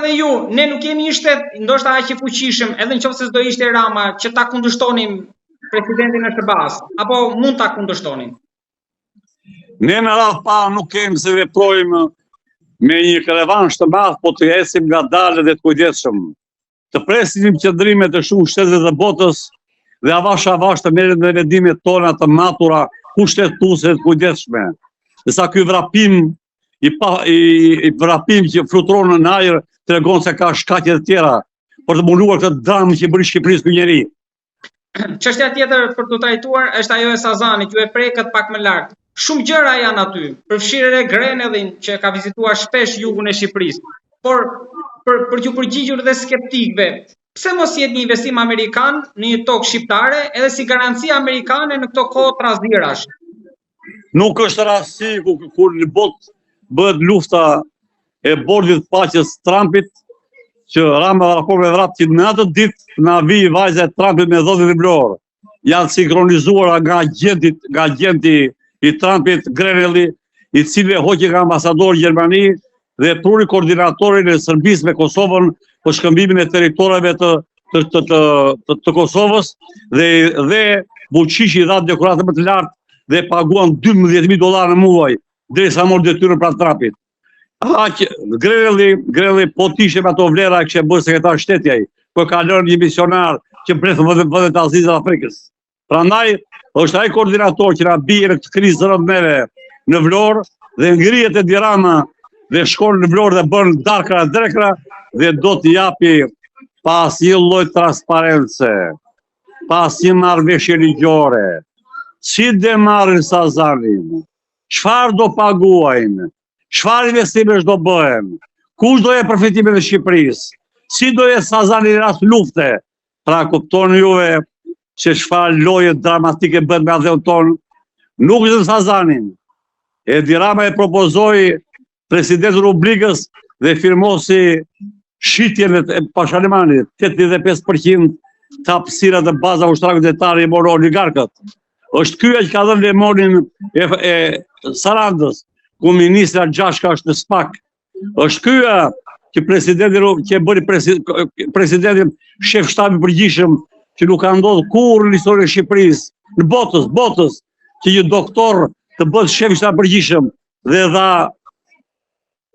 edhe ju, ne nuk jemi një shtet ndoshta aq i fuqishëm, edhe nëse do ishte Rama që ta kundërshtonim presidentin e SBA-s, apo mund ta kundërshtonim? Ne në radhë parë nuk kemi se veprojmë me një revansh të madh, po të ecim ngadalë dhe të kujdesshëm. Të presim qëndrimet e shumë shtetet të botës dhe avash të merret me vendimet tona të matura, kushtetuese të kujdesshme. Sa ky vrapim i vrapim që flutron në ajër tregon se ka shkaqe të tjera për të mbuluar këtë dramë që bëri Shqipërisë ky njeri. Çështja tjetër për të trajtuar është ajo e Sazanit, ju e prekët pak më lart. Shumë gjëra janë aty, përfshirë Grenellin që ka vizituar shpesh jugun e Shqipërisë. Por për t'ju përgjigjur dhe skeptikëve, pse mos jetë një investim amerikan në një tokë shqiptare edhe si garanci amerikane në këto kohë trazirash? Nuk është rasti kur në botë bëhet lufta e bordit paqes Trumpit, që Rama rapor me vrap që në atë ditë na vi vajza e Trumpit me 10 libror. Janë sinkronizuara nga agenti i Trumpit, Grenelli, i cili hoqi nga ambasador Gjermani dhe pruri koordinatorin e Serbisë me Kosovën për shkëmbimin e territoreve të Kosovës dhe buqishi i dha dekoratë më të lartë dhe paguan $12.000 në muaj derisa mori detyrën pra Trumpit. Grenelli po t'ishte me ato vlera e kishte bërë sekretar shteti ai, po ka lënë një misionar që breth vendet e Azisë dhe Afrikës. Prandaj është ai koordinator që na bie në këtë krizë rëndëmere në Vlorë dhe ngrihet e Dirama dhe shkon në Vlorë dhe bën darkra drekra dhe do t'i japi pas një lloj transparence, pas një marrëveshje ligjore. Si dhe marrin Sazanin, çfarë do paguajnë, çfarë investimesh do bëhen, kush do jetë përfitimi në Shqipërisë, si do jetë Sazani në rast lufte. Pra kuptoni juve që çfarë loje dramatike bën me adheun ton, nuk është Sazanin. Edi Rama e propozoi presidentin Rublikës dhe firmosi shitjen e Pashalimanit, 85% të hapësirat e baza ushtarak qytetare i morën oligarkët. Është ky që ka dhënë lemonin e Sarandës, ku ministra Gjashka është në SPAK. Është ky që presidentin që bëri presidentin shef shtabi përgjithshëm që nuk ka ndodhur kurrë në historinë e Shqipërisë, në botës, që një doktor të bëhet shef shtabi përgjithshëm dhe dha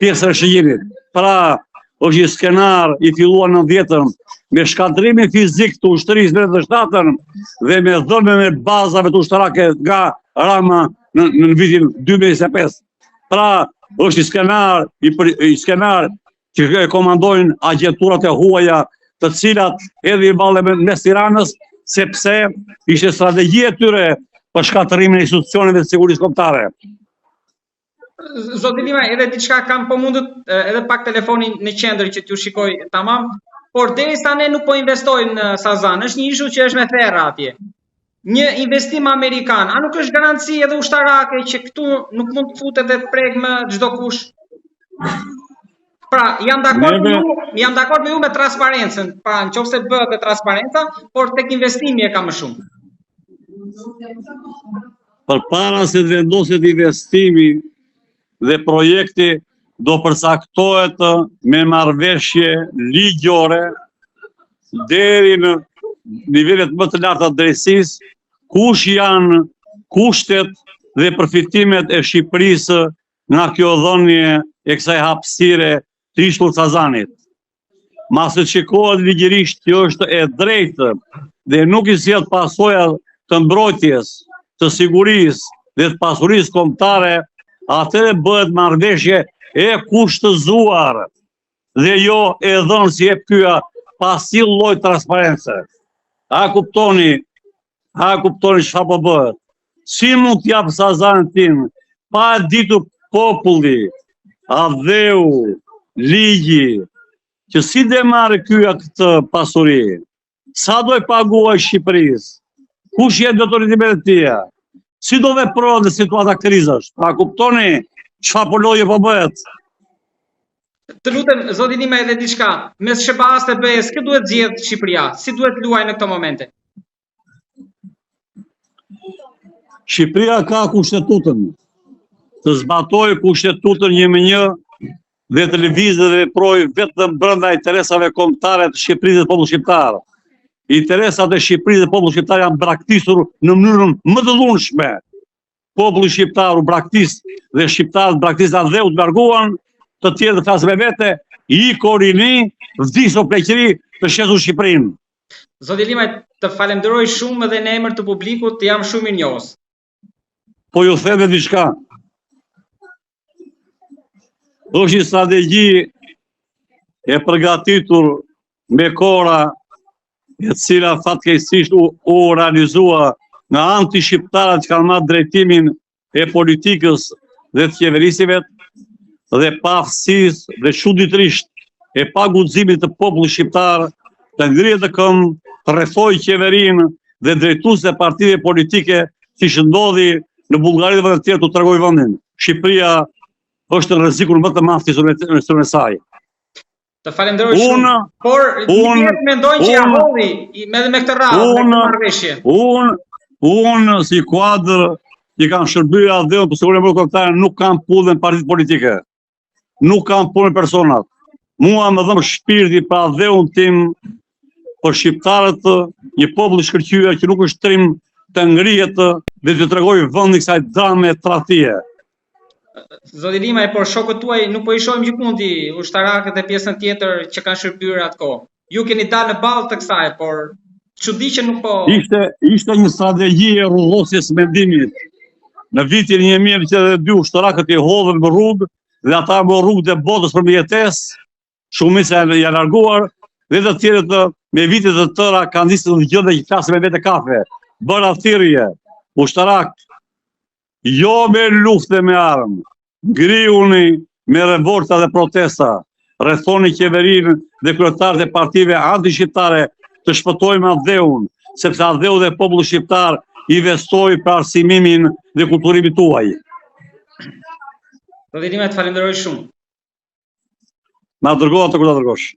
pjesën e shënjimit. Pra, është një skenar i filluar në 90-ën me shkatërimin fizik të ushtrisë në 97-ën dhe me dhënien e bazave të ushtarake nga Rama në vitin 2025. Pra, është një skenar që e komandojnë agjenturat e huaja, të cilat edhe i vallën mes Tiranës, sepse ishte strategjia e tyre për shkatërimin e institucioneve të sigurisë kombëtare. Zoti Lima, edhe diçka kam, po mundet edhe pak telefonin në qendër që t'ju shikoj tamam, por derisa ne nuk po investojmë në Sazan, është një ishu që është me therra atje. Një investim amerikan, a nuk është garanci edhe ushtarake që këtu nuk mund të futet dhe të prek më çdo kush? Pra, jam dakord me ju me transparencën, pra nëse bëhet me transparenca, por tek investimi e ka më shumë. Përpara se të vendoset investimi dhe projekti do përcaktohet me marrëveshje ligjore deri në nivelet më të larta të drejtësisë, kush janë kushtet dhe përfitimet e Shqipërisë nga kjo dhënie e kësaj hapësire të ishullit Sazanit. Masë shikohet ligjërisht që është e drejtë dhe nuk i sjell pasoja të mbrojtjes, të sigurisë dhe të pasurisë kombëtare, atëherë bëhet marrëveshje e kushtëzuar dhe jo e dhënë si jep kya pas si lloj transparence. A kuptoni çfarë po bëhet? Si mund t'jap Sazanin tim pa ditur populli, adheu, ligji, që si dhe marrë kya këtë pasuri? Sa do e paguaj Shqipërisë? Kush jetë autoritetet e tija? Si do veprohet në situata krizash? Pa kuptoni çfarë po loje po bëhet? Të lutem, zoti Lima, edhe diçka, mes SBA-s dhe BE-s, kë duhet zgjedh Shqipëria? Si duhet luajë në këto momente? Shqipëria ka kushtetutën. Të zbatojë kushtetutën 1 me 1 dhe të lëvizë dhe veproj vetëm brenda interesave kombëtare të Shqipërisë dhe popullit shqiptar. Interesat e Shqipërisë dhe popullit shqiptar janë braktisur në mënyrën më të dhunshme. Populli shqiptar u braktis dhe shqiptarët braktisën dhe u të larguan, të tjerë të flasën me vete, i korini, vdis o pleqëri të shqetur Shqipërinë. Zoti Limaj, të falenderoj shumë edhe në emër të publikut, të jam shumë mirënjohës. Po ju them diçka. Është një strategji e përgatitur me kora e cila fatkeqësisht u realizua nga anti-shqiptarët që kanë marrë drejtimin e politikës dhe të qeverisive dhe paftësisë dhe çuditërisht e pa guximit të popullit shqiptar të ngrihet në këmbë, të rrethojë qeverinë dhe drejtuesët e partive politike, siç ndodhi në Bullgari dhe vende të tjera, të tregoj vendin. Shqipëria është në rrezikun më të madh të historisë saj. Të falenderoj shumë. Por njerëzit mendojnë që ja holli edhe me këtë radhë, me këtë marrëveshje. Unë si kuadër që kanë shërbyer adheun për sigurinë kombëtare nuk kam punë në partitë politike. Nuk kam punë personat. Mua më dhëm shpirti për adheun tim për shqiptarët, një popull i shkëlqyer që nuk është trim të ngrihet dhe të tregoj vendin kësaj drame tradhtie. Zoti Limaj, por shokët tuaj nuk po i shohim gjithmonë ushtarakët e pjesën tjetër që kanë shërbyer atko. Ju keni dalë në ballë të kësaj, por çudi që nuk po. Ishte një strategji e rrullosjes mendimit. Në vitin 1902 ushtarakët i hodhën në rrugë dhe ata më rrugët e botës për mjetesë, shumica janë larguar dhe të tjerët me vite të tëra kanë nisur të dëgjojnë që flasin me vete kafe. Bëra thirrje, ushtarak, jo me lufte me armë, ngriuni me revolta dhe protesta, rrethoni qeverinë dhe kryetarët e partive anti-shqiptare të shpëtojmë adheun, sepse adheu dhe populli shqiptar investoi për arsimimin dhe kulturimin tuaj. Zoti Limaj, të falenderoj shumë. Na dërgova të kur ta dërgosh.